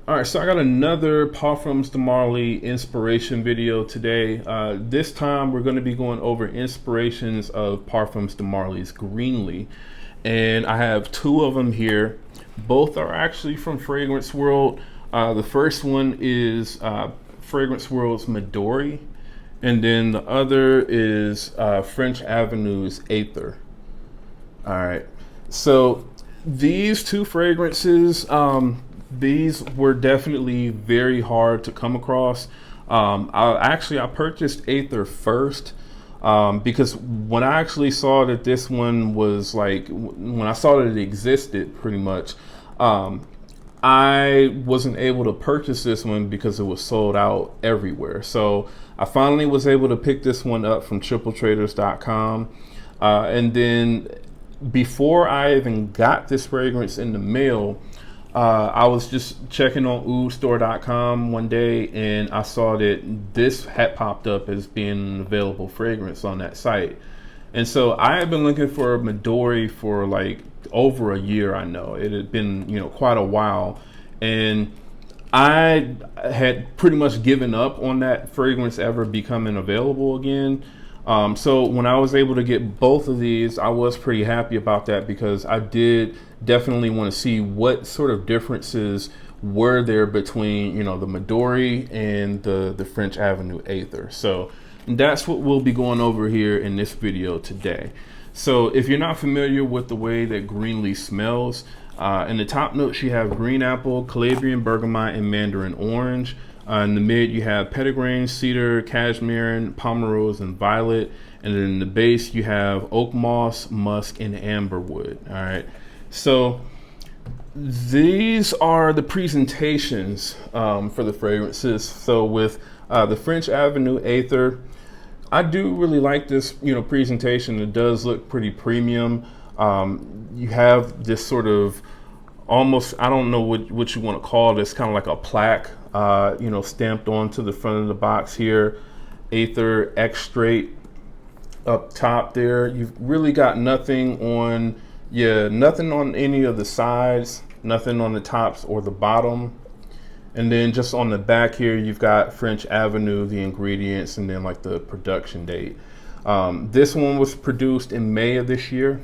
All right, so I got another Parfums De Marly inspiration video today. This time we're going to be going over inspirations of Parfums De Marly's Greenley. And I have two of them here. Both are actually from Fragrance World. The first one is Fragrance World's Midori. And then the other is French Avenue's Aether. All right, so these two fragrances, these were definitely very hard to come across. I purchased Aether first because when I actually saw that this one was like, when I saw that it existed pretty much, I wasn't able to purchase this one because it was sold out everywhere. So I finally was able to pick this one up from tripletraders.com. And then before I even got this fragrance in the mail, I was just checking on oudstore.com one day and I saw that this had popped up as being an available fragrance on that site. And so I had been looking for a Midori for like over a year. I know it had been, quite a while. And I had pretty much given up on that fragrance ever becoming available again. So when I was able to get both of these, I was pretty happy about that because I did definitely want to see what sort of differences were there between, the Midori and the French Avenue Aether. So that's what we'll be going over here in this video today. So if you're not familiar with the way that Greenley smells, in the top notes you have green apple, Calabrian bergamot, and mandarin orange. In the mid, you have petitgrain, cedar, cashmere, pomerose, and violet. And then in the base, you have oak moss, musk, and amberwood. All right. So these are the presentations for the fragrances. So with the French Avenue Aether, I do really like this, presentation. It does look pretty premium. You have this sort of almost, I don't know what you want to call this, kind of like a plaque, stamped onto the front of the box here. Aether Extrait up top there. You've really got nothing on, nothing on any of the sides, nothing on the tops or the bottom. And then just on the back here, you've got French Avenue, the ingredients, and then like the production date. This one was produced in May of this year.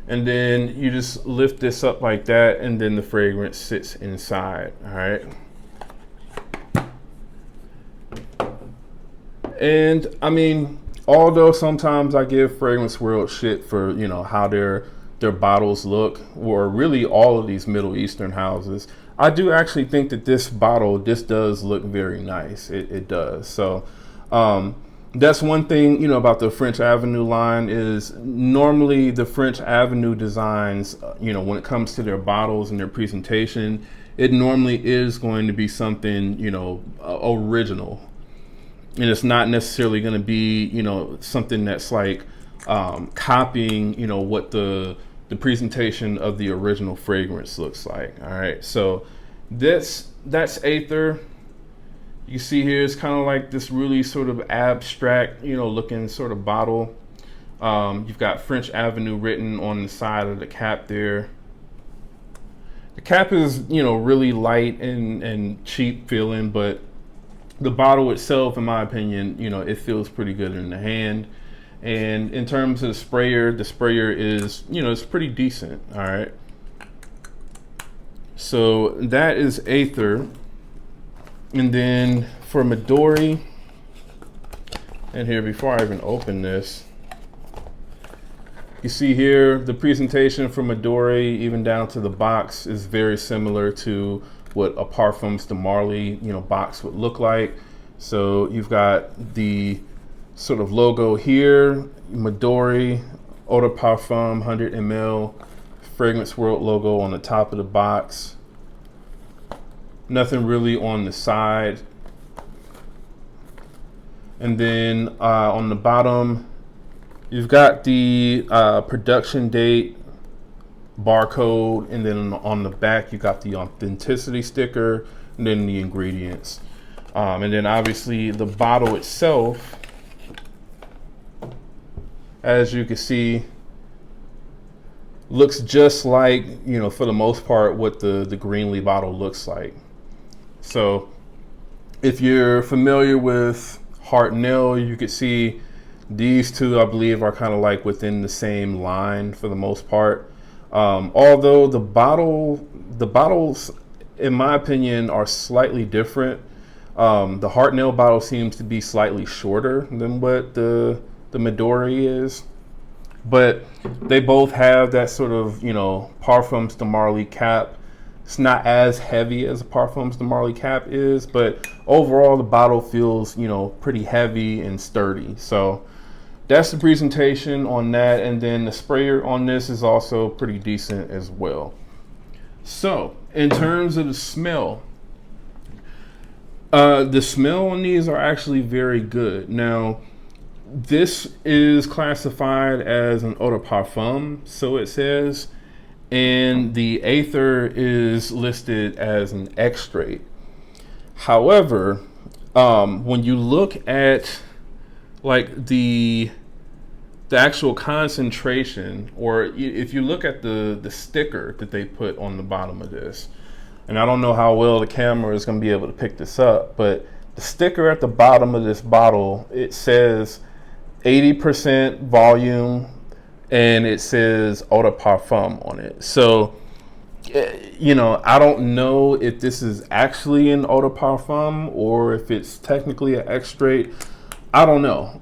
And then you just lift this up like that, and then the fragrance sits inside, all right? And I mean, although sometimes I give Fragrance World shit for, how their bottles look, or really all of these Middle Eastern houses, I do actually think that this does look very nice. It does. So, that's one thing, about the French Avenue line is normally the French Avenue designs, when it comes to their bottles and their presentation, it normally is going to be something, original. And it's not necessarily going to be, something that's like copying, what the presentation of the original fragrance looks like. All right. So that's Aether. You see here, it's kind of like this really sort of abstract, looking sort of bottle. You've got French Avenue written on the side of the cap there. The cap is, really light and cheap feeling, but the bottle itself, in my opinion, it feels pretty good in the hand. And in terms of the sprayer is, it's pretty decent. All right. So that is Aether. And then for Midori, and here, before I even open this, you see here the presentation for Midori, even down to the box, is very similar to what a Parfums De Marly, box would look like. So you've got the sort of logo here, Midori, Eau de Parfum, 100 ml, Fragrance World logo on the top of the box. Nothing really on the side. And then on the bottom, you've got the production date, barcode, and then on the back, you got the authenticity sticker, and then the ingredients. And then obviously the bottle itself, as you can see, looks just like, for the most part, what the Greenley bottle looks like. So if you're familiar with Hartnell, you could see these two, I believe, are kind of like within the same line for the most part. Although the bottles, in my opinion, are slightly different. The Hartnell bottle seems to be slightly shorter than what the Midori is, but they both have that sort of, Parfums De Marly cap. It's not as heavy as a Parfums De Marly cap is, but overall the bottle feels, pretty heavy and sturdy. So that's the presentation on that. And then the sprayer on this is also pretty decent as well. So in terms of the smell on these are actually very good. Now, this is classified as an eau de parfum, so it says, and the Aether is listed as an extrait. However, when you look at like the actual concentration, or if you look at the sticker that they put on the bottom of this, and I don't know how well the camera is going to be able to pick this up, but the sticker at the bottom of this bottle, it says 80% volume, and it says eau de parfum on it. So, I don't know if this is actually an eau de parfum or if it's technically an extrait. I don't know.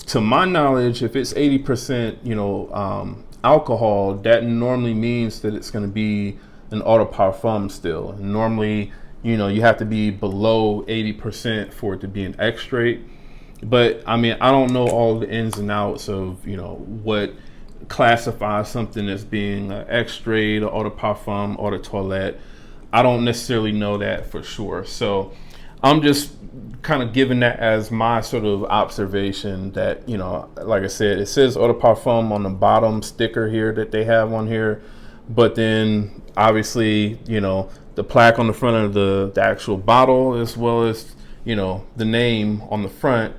To my knowledge, if it's 80%, alcohol, that normally means that it's going to be an eau de parfum still. And normally, you have to be below 80% for it to be an extrait. But I mean, I don't know all the ins and outs of, what classifies something as being an extrait or eau de parfum or eau de toilette. I don't necessarily know that for sure. So I'm just kind of giving that as my sort of observation that, like I said, it says eau de parfum on the bottom sticker here that they have on here. But then obviously, the plaque on the front of the actual bottle, as well as, the name on the front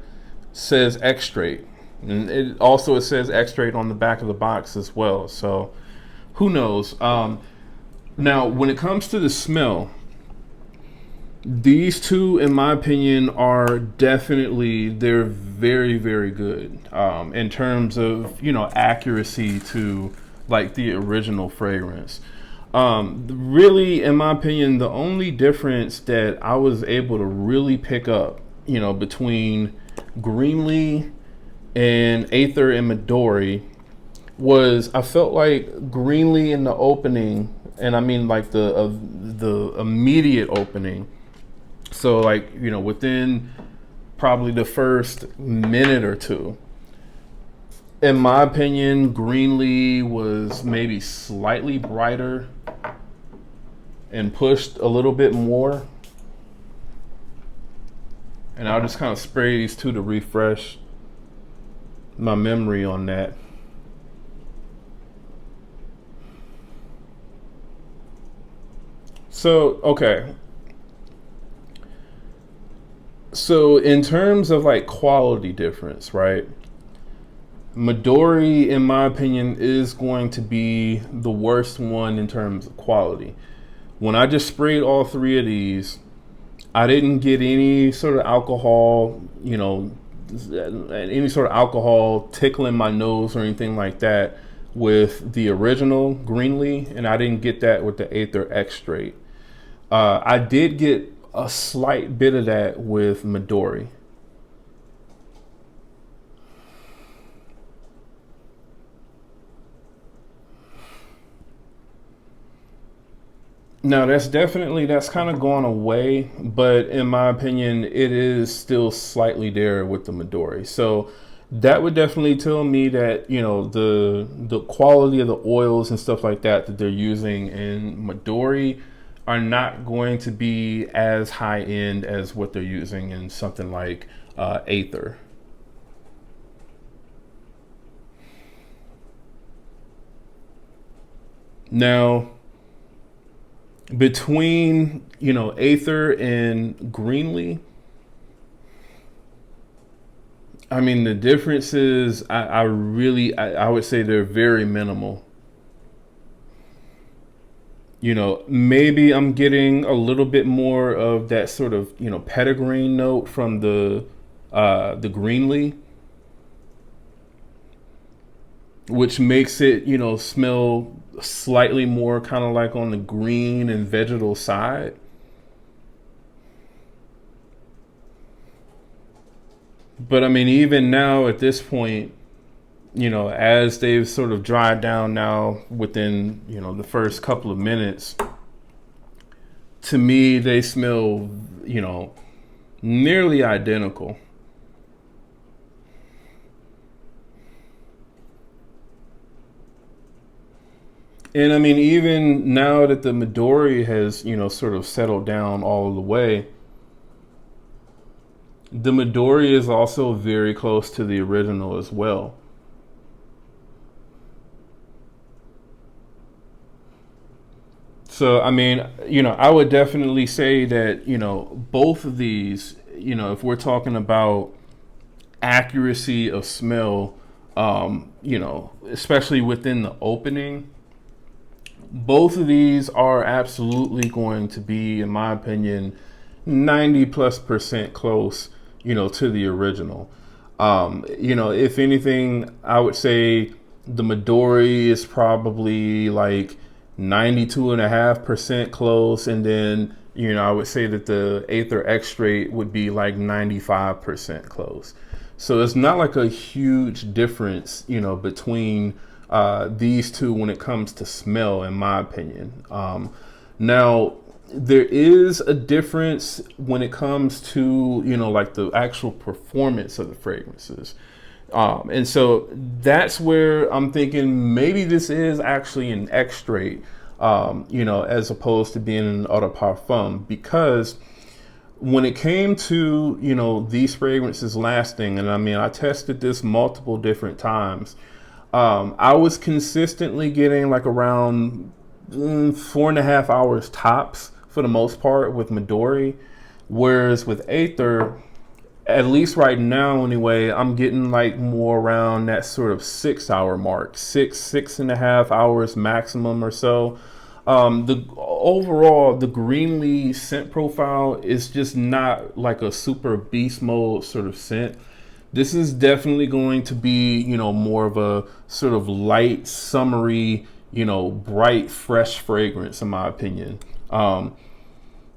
says extrait. And it says extrait on the back of the box as well. So who knows? Now, when it comes to the smell, these two, in my opinion, are they're very, very good in terms of, accuracy to like the original fragrance. Really, in my opinion, the only difference that I was able to really pick up, between Greenley and Aether and Midori was I felt like Greenley in the opening, and I mean like the immediate opening. So like, within probably the first minute or two, in my opinion, Greenley was maybe slightly brighter and pushed a little bit more. And I'll just kind of spray these two to refresh my memory on that. So, okay. So in terms of like quality difference, right? Midori, in my opinion, is going to be the worst one in terms of quality. When I just sprayed all three of these, I didn't get any sort of alcohol, any sort of alcohol tickling my nose or anything like that with the original Greenley, and I didn't get that with the Aether extrait. I did get a slight bit of that with Midori. No, that's kind of gone away, but in my opinion, it is still slightly there with the Midori. So that would definitely tell me that, the quality of the oils and stuff like that they're using in Midori are not going to be as high end as what they're using in something like Aether. Now, between Aether and Greenley, I mean the differences I would say they're very minimal. Maybe I'm getting a little bit more of that sort of, petitgreen note from the Greenley, which makes it, smell slightly more kind of like on the green and vegetal side. But I mean, even now at this point, as they've sort of dried down now within, the first couple of minutes, to me, they smell, nearly identical. And I mean, even now that the Midori has, sort of settled down all the way, the Midori is also very close to the original as well. So, I mean, I would definitely say that, both of these, if we're talking about accuracy of smell, especially within the opening, both of these are absolutely going to be, in my opinion, 90+% close, to the original. If anything, I would say the Midori is probably like 92.5% close, and then I would say that the Aether Extrait would be like 95% close. So it's not like a huge difference, between these two when it comes to smell, in my opinion. Now, there is a difference when it comes to, like the actual performance of the fragrances. And so that's where I'm thinking maybe this is actually an extrait, as opposed to being an eau de parfum, because when it came to, these fragrances lasting, and I mean, I tested this multiple different times. I was consistently getting like around 4.5 hours tops for the most part with Midori, whereas with Aether, at least right now anyway, I'm getting like more around that sort of 6 hour mark, 6.5 hours maximum or so. The overall, the Greenlee scent profile is just not like a super beast mode sort of scent. This is definitely going to be, more of a sort of light, summery, bright, fresh fragrance, in my opinion.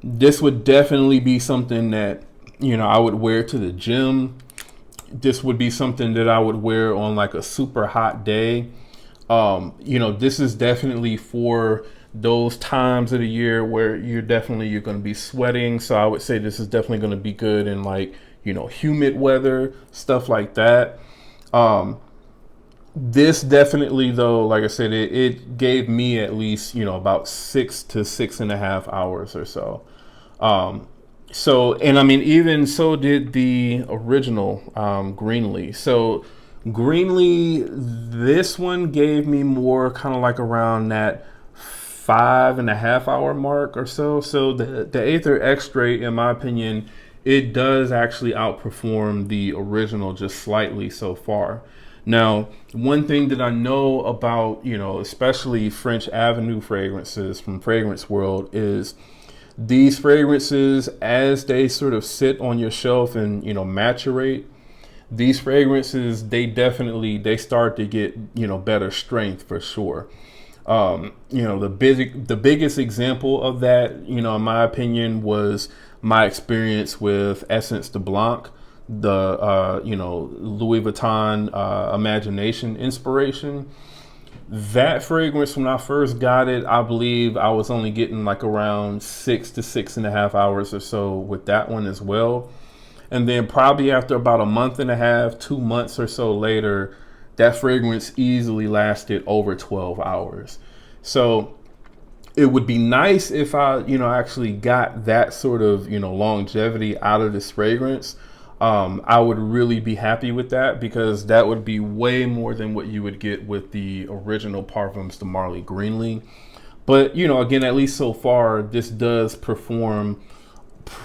This would definitely be something that, I would wear to the gym. This would be something that I would wear on like a super hot day. This is definitely for those times of the year where you're going to be sweating. So I would say this is definitely going to be good in like, humid weather, stuff like that. This definitely, though, like I said, it gave me at least, about 6 to 6.5 hours or so. And I mean, even so did the original Greenlee. So Greenlee, this one gave me more kind of like around that 5.5 hour mark or so. So the Aether Extrait, in my opinion, it does actually outperform the original just slightly so far. Now, one thing that I know about, especially French Avenue fragrances from Fragrance World is these fragrances, as they sort of sit on your shelf and, maturate, these fragrances, they start to get, better strength for sure. The biggest example of that, in my opinion, was my experience with Essence de Blanc, the Louis Vuitton Imagination Inspiration. That fragrance, when I first got it, I believe I was only getting like around 6 to 6.5 hours or so with that one as well. And then probably after about a month and a half, 2 months or so later, that fragrance easily lasted over 12 hours. So it would be nice if I, actually got that sort of, longevity out of this fragrance. I would really be happy with that, because that would be way more than what you would get with the original Parfums De Marly Greenley. But, again, at least so far, this does perform,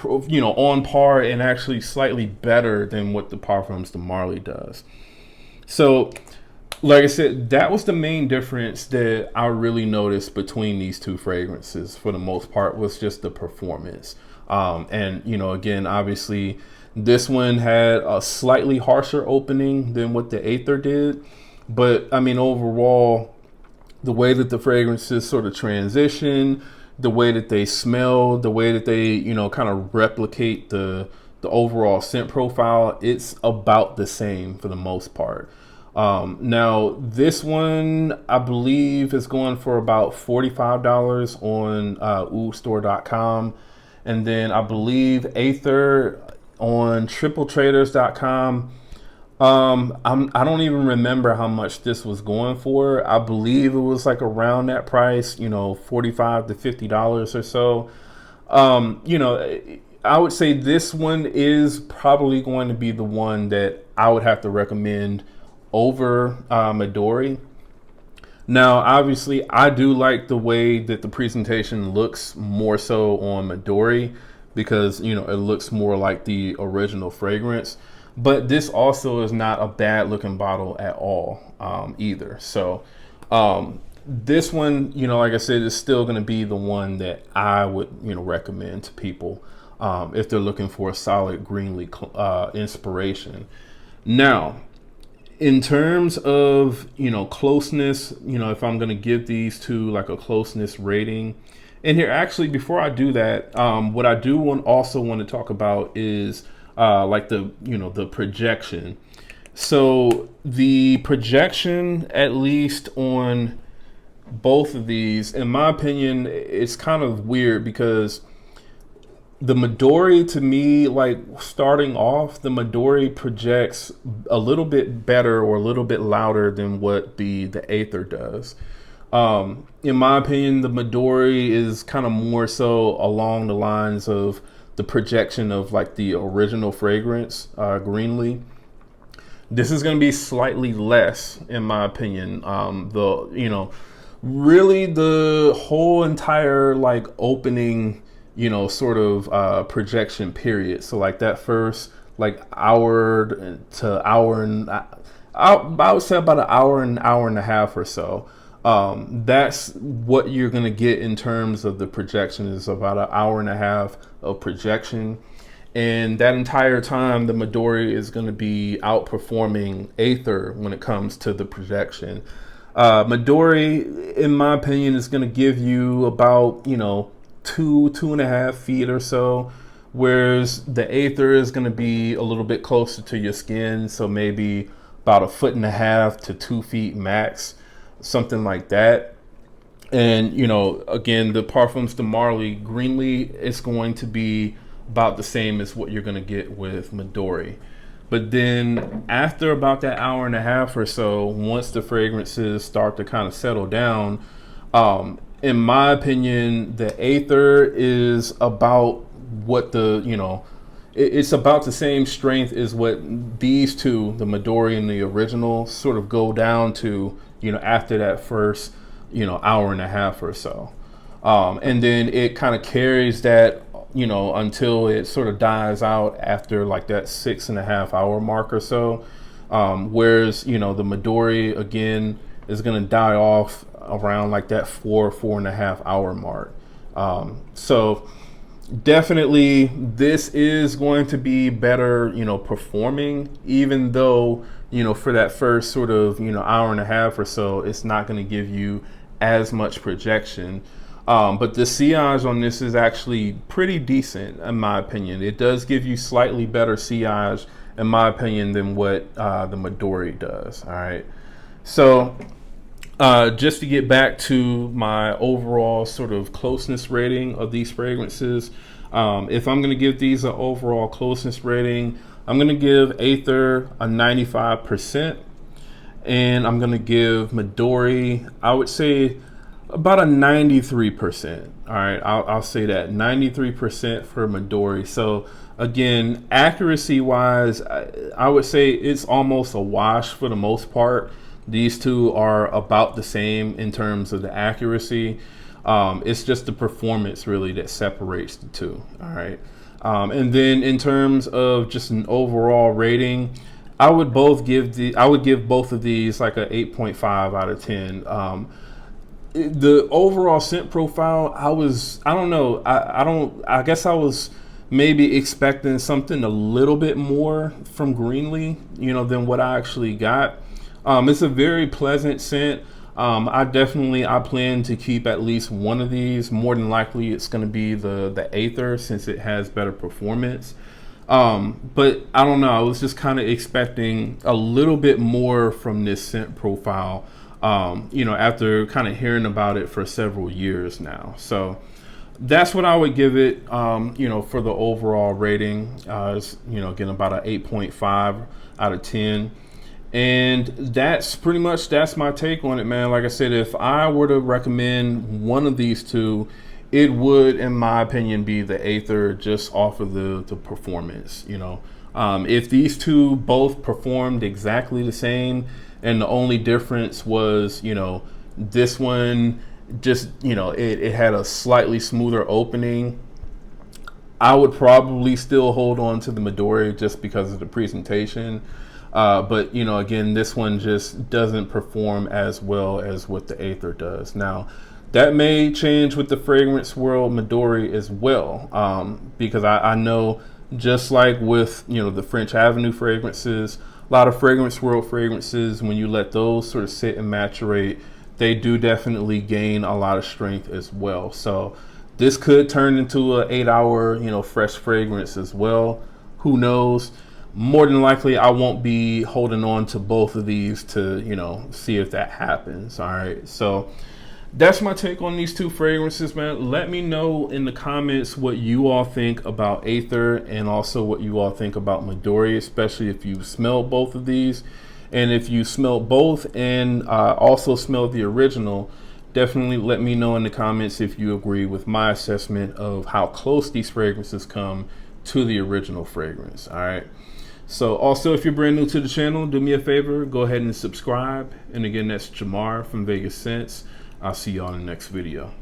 on par and actually slightly better than what the Parfums De Marly does. So Like I said, that was the main difference that I really noticed between these two fragrances for the most part, was just the performance. And, you know, again, obviously this one had a slightly harsher opening than what the Aether did. But I mean, overall, the way that the fragrances sort of transition, the way that they smell, the way that they, you know, kind of replicate the overall scent profile, it's about the same for the most part. Now this one, I believe, is going for about $45 on oudstore.com. And then I believe Aether on tripletraders.com. I don't even remember how much this was going for. I believe it was like around that price, you know, $45 to $50 or so. You know, I would say this one is probably going to be the one that I would have to recommend over Midori. Now, obviously, I do like the way that the presentation looks more so on Midori, because, you know, it looks more like the original fragrance. But this also is not a bad looking bottle at all either. So this one, you know, like I said, is still going to be the one that I would, you know, recommend to people if they're looking for a solid Greenley inspiration. Now, in terms of, you know, closeness, you know, if I'm going to give these two like a closeness rating, and here actually before I do that, what I do also want to talk about is like the, you know, the projection. So the projection, at least on both of these, in my opinion, it's kind of weird, because the Midori, to me, like starting off, the Midori projects a little bit better or a little bit louder than what the Aether does. In my opinion, the Midori is kind of more so along the lines of the projection of like the original fragrance, Greenley. This is going to be slightly less, in my opinion. The, you know, really the whole entire like opening, you know, sort of projection period. So like that first like hour to hour and I would say about an hour and a half or so. That's what you're going to get in terms of the projection, is about an hour and a half of projection. And that entire time, the Midori is going to be outperforming Aether when it comes to the projection. Midori, in my opinion, is going to give you about, you know, 2.5 feet or so, whereas the Aether is going to be a little bit closer to your skin, so maybe about 1.5 to 2 feet max, something like that. And, you know, again, the Parfums De Marly Greenley is going to be about the same as what you're going to get with Midori. But then after about that hour and a half or so, once the fragrances start to kind of settle down, in my opinion, the Aether is about what the, you know, it's about the same strength as what these two, the Midori and the original, sort of go down to, you know, after that first, you know, hour and a half or so. And then it kind of carries that, you know, until it sort of dies out after like that 6.5 hour mark or so. Whereas, you know, the Midori, again, is going to die off around like that 4.5 hour mark. So definitely this is going to be better, you know, performing, even though, you know, for that first sort of, you know, hour and a half or so, it's not going to give you as much projection. But the sillage on this is actually pretty decent, in my opinion. It does give you slightly better sillage, in my opinion, than what the Midori does. All right. So just to get back to my overall sort of closeness rating of these fragrances, if I'm going to give these an overall closeness rating, I'm going to give Aether a 95%, and I'm going to give Midori, I would say, about a 93%. All right, I'll say that 93% for Midori. So again, accuracy wise, I would say it's almost a wash for the most part. These two are about the same in terms of the accuracy. It's just the performance really that separates the two. All right. And then in terms of just an overall rating, I would give both of these like a 8.5 out of 10. The overall scent profile, I don't know, I guess I was maybe expecting something a little bit more from Greenley, you know, than what I actually got. It's a very pleasant scent. I plan to keep at least one of these. More than likely it's going to be the Aether, since it has better performance. But I don't know, I was just kind of expecting a little bit more from this scent profile, you know, after kind of hearing about it for several years now. So that's what I would give it, you know, for the overall rating. It's, you know, again, about an 8.5 out of 10. And that's my take on it, man. Like I said, if I were to recommend one of these two, it would, in my opinion, be the Aether, just off of the performance. You know, if these two both performed exactly the same, and the only difference was, you know, this one just, you know, it had a slightly smoother opening, I would probably still hold on to the Midori just because of the presentation. But, you know, again, this one just doesn't perform as well as what the Aether does. Now, that may change with the Fragrance World Midori as well, because I know, just like with, you know, the French Avenue fragrances, a lot of Fragrance World fragrances, when you let those sort of sit and maturate, they do definitely gain a lot of strength as well. So this could turn into an 8-hour, you know, fresh fragrance as well. Who knows? More than likely, I won't be holding on to both of these to, you know, see if that happens. All right. So that's my take on these two fragrances, man. Let me know in the comments what you all think about Aether, and also what you all think about Midori, especially if you smell both of these. And if you smell both and also smell the original, definitely let me know in the comments if you agree with my assessment of how close these fragrances come to the original fragrance. All right. So also, if you're brand new to the channel, do me a favor, go ahead and subscribe. And again, that's Jamar from Vegas Scents. I'll see y'all in the next video.